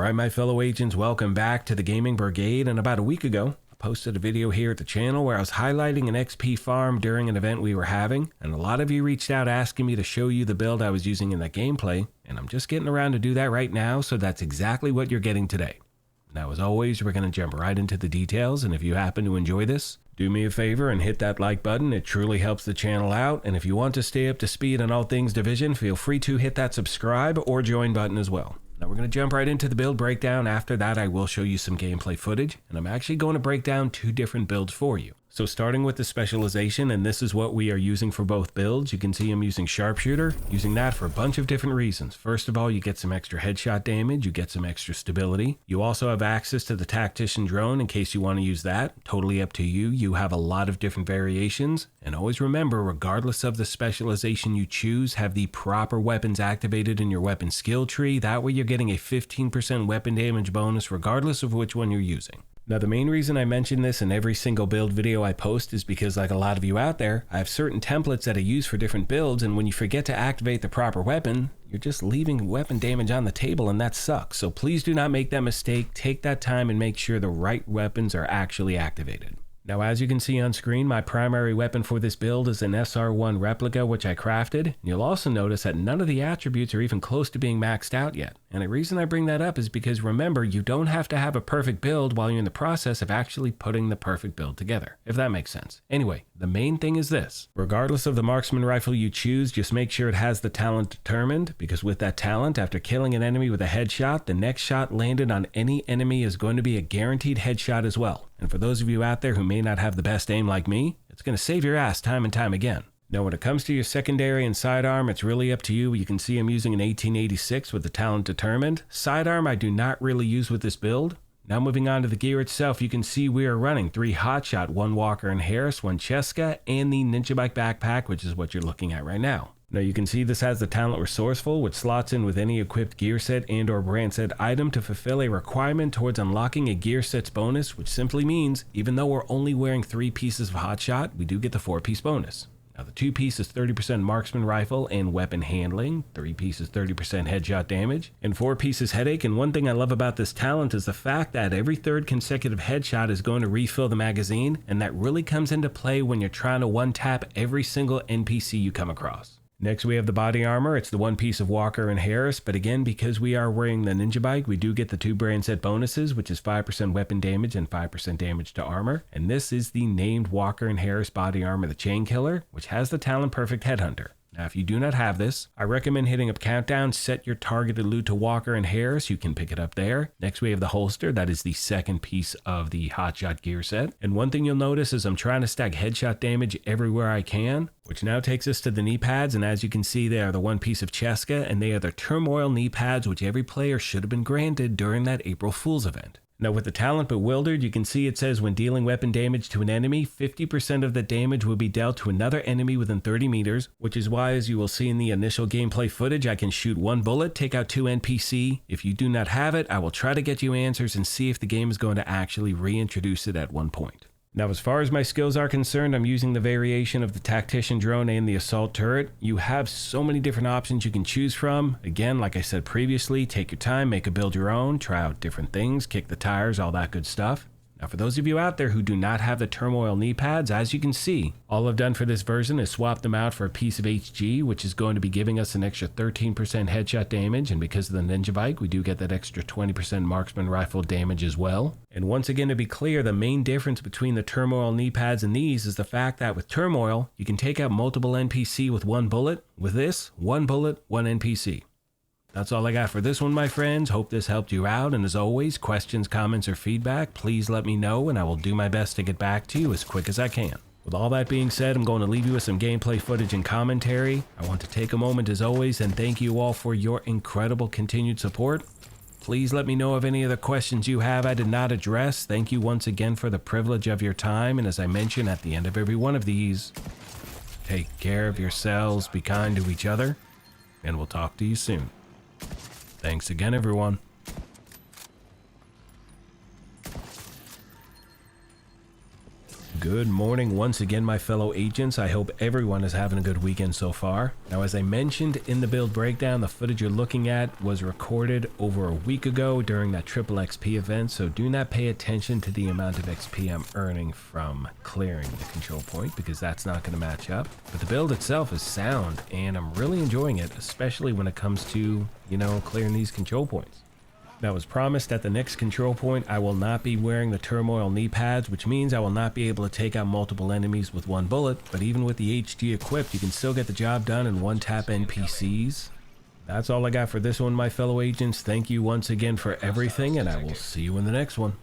Alright my fellow agents, welcome back to the Gaming Brigade, and about a week ago, I posted a video here at the channel where I was highlighting an XP farm during an event we were having, and a lot of you reached out asking me to show you the build I was using in that gameplay, and I'm just getting around to do that right now, so that's exactly what you're getting today. Now as always, we're going to jump right into the details, and if you happen to enjoy this, do me a favor and hit that like button. It truly helps the channel out, and if you want to stay up to speed on all things Division, feel free to hit that subscribe or join button as well. Now we're going to jump right into the build breakdown. After that, I will show you some gameplay footage, and I'm actually going to break down two different builds for you. So starting with the specialization, and this is what we are using for both builds. You can see I'm using Sharpshooter, using that for a bunch of different reasons. First of all, you get some extra headshot damage, you get some extra stability. You also have access to the Tactician drone in case you want to use that. Totally up to you. You have a lot of different variations. And always remember, regardless of the specialization you choose, have the proper weapons activated in your weapon skill tree. That way you're getting a 15% weapon damage bonus regardless of which one you're using. Now the main reason I mention this in every single build video I post is because, like a lot of you out there, I have certain templates that I use for different builds, and when you forget to activate the proper weapon, you're just leaving weapon damage on the table, and that sucks. So please do not make that mistake. Take that time and make sure the right weapons are actually activated. Now as you can see on screen, my primary weapon for this build is an SR1 replica which I crafted. You'll also notice that none of the attributes are even close to being maxed out yet. And the reason I bring that up is because remember, you don't have to have a perfect build while you're in the process of actually putting the perfect build together, if that makes sense. Anyway, the main thing is this. Regardless of the marksman rifle you choose, just make sure it has the talent determined, because with that talent, after killing an enemy with a headshot, the next shot landed on any enemy is going to be a guaranteed headshot as well. And for those of you out there who may not have the best aim like me, it's going to save your ass time and time again. Now when it comes to your secondary and sidearm, it's really up to you. You can see I'm using an 1886 with the talent determined. Sidearm I do not really use with this build. Now moving on to the gear itself, you can see we are running 3 HOTSHOT, 1 Walker and Harris, 1 Cheska, and the Ninja Bike backpack, which is what you're looking at right now. Now you can see this has the talent resourceful, which slots in with any equipped gear set and or brand set item to fulfill a requirement towards unlocking a gear set's bonus, which simply means even though we're only wearing 3 pieces of HOTSHOT, we do get the 4-piece bonus. Now the 2-piece is 30% marksman rifle and weapon handling, 3-piece is 30% headshot damage, and 4-piece is headache. And one thing I love about this talent is the fact that every 3rd consecutive headshot is going to refill the magazine, and that really comes into play when you're trying to one-tap every single NPC you come across. Next we have the body armor. It's the 1 piece of Walker and Harris, but again, because we are wearing the Ninja Bike, we do get the 2 brand set bonuses, which is 5% weapon damage and 5% damage to armor. And this is the named Walker and Harris body armor, the Chain Killer, which has the talent Perfect Headhunter. Now if you do not have this, I recommend hitting up Countdown, set your targeted loot to Walker and Harris, you can pick it up there. Next we have the holster, that is the 2nd piece of the HOTSHOT gear set. And one thing you'll notice is I'm trying to stack headshot damage everywhere I can, which now takes us to the knee pads, and as you can see they are the 1 piece of Cheska, and they are the turmoil knee pads which every player should have been granted during that April Fool's event. Now with the talent Bewildered, you can see it says when dealing weapon damage to an enemy, 50% of the damage will be dealt to another enemy within 30 meters, which is why, as you will see in the initial gameplay footage, I can shoot 1 bullet, take out 2 NPC. If you do not have it, I will try to get you answers and see if the game is going to actually reintroduce it at one point. Now as far as my skills are concerned, I'm using the variation of the Tactician drone and the Assault turret. You have so many different options you can choose from. Again, like I said previously, take your time, make a build your own, try out different things, kick the tires, all that good stuff. Now for those of you out there who do not have the turmoil knee pads, as you can see, all I've done for this version is swap them out for a piece of HG, which is going to be giving us an extra 13% headshot damage, and because of the Ninja Bike, we do get that extra 20% marksman rifle damage as well. And once again, to be clear, the main difference between the turmoil knee pads and these is the fact that with turmoil, you can take out multiple NPC with 1 bullet. With this, 1 bullet, 1 NPC. That's all I got for this one, my friends. Hope this helped you out, and as always, questions, comments, or feedback, please let me know, and I will do my best to get back to you as quick as I can. With all that being said, I'm going to leave you with some gameplay footage and commentary. I want to take a moment, as always, and thank you all for your incredible continued support. Please let me know of any other questions you have I did not address. Thank you once again for the privilege of your time, and as I mention at the end of every one of these, take care of yourselves, be kind to each other, and we'll talk to you soon. Thanks again, everyone. Good morning once again, my fellow agents. I hope everyone is having a good weekend so far. Now, as I mentioned in the build breakdown, the footage you're looking at was recorded over a week ago during that triple XP event, so do not pay attention to the amount of XP I'm earning from clearing the control point, because that's not going to match up. But the build itself is sound, and I'm really enjoying it, especially when it comes to, clearing these control points. Now, as promised, at the next control point, I will not be wearing the turmoil knee pads, which means I will not be able to take out multiple enemies with one bullet, but even with the HG equipped, you can still get the job done and one-tap NPCs. That's all I got for this one, my fellow agents. Thank you once again for everything, and I will see you in the next one.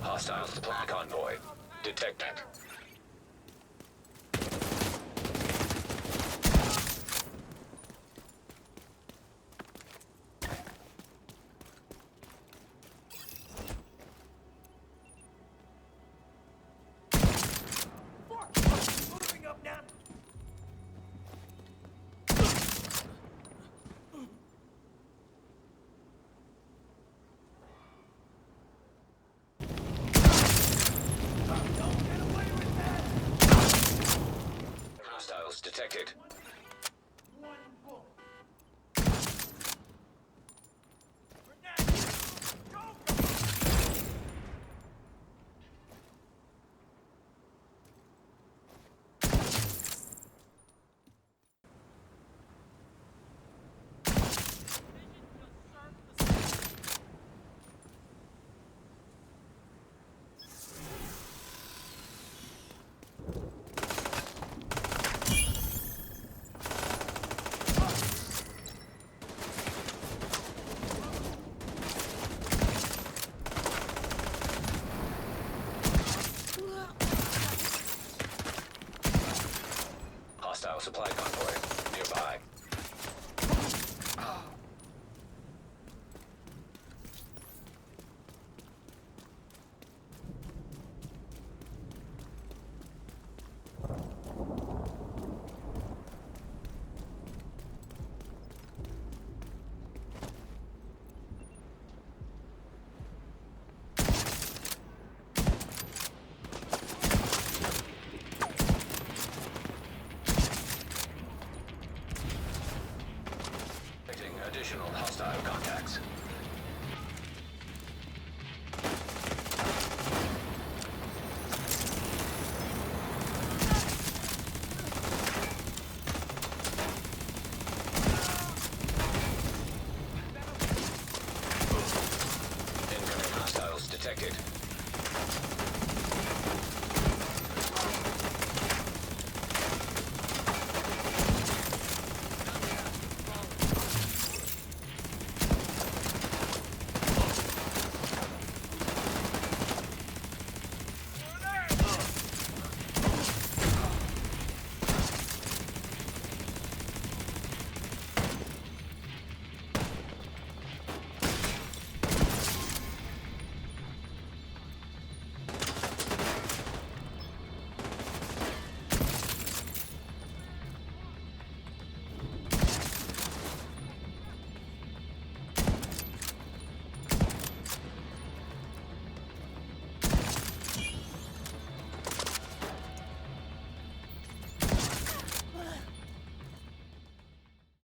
Hostile supply convoy detected. Moving up now. Hostiles detected.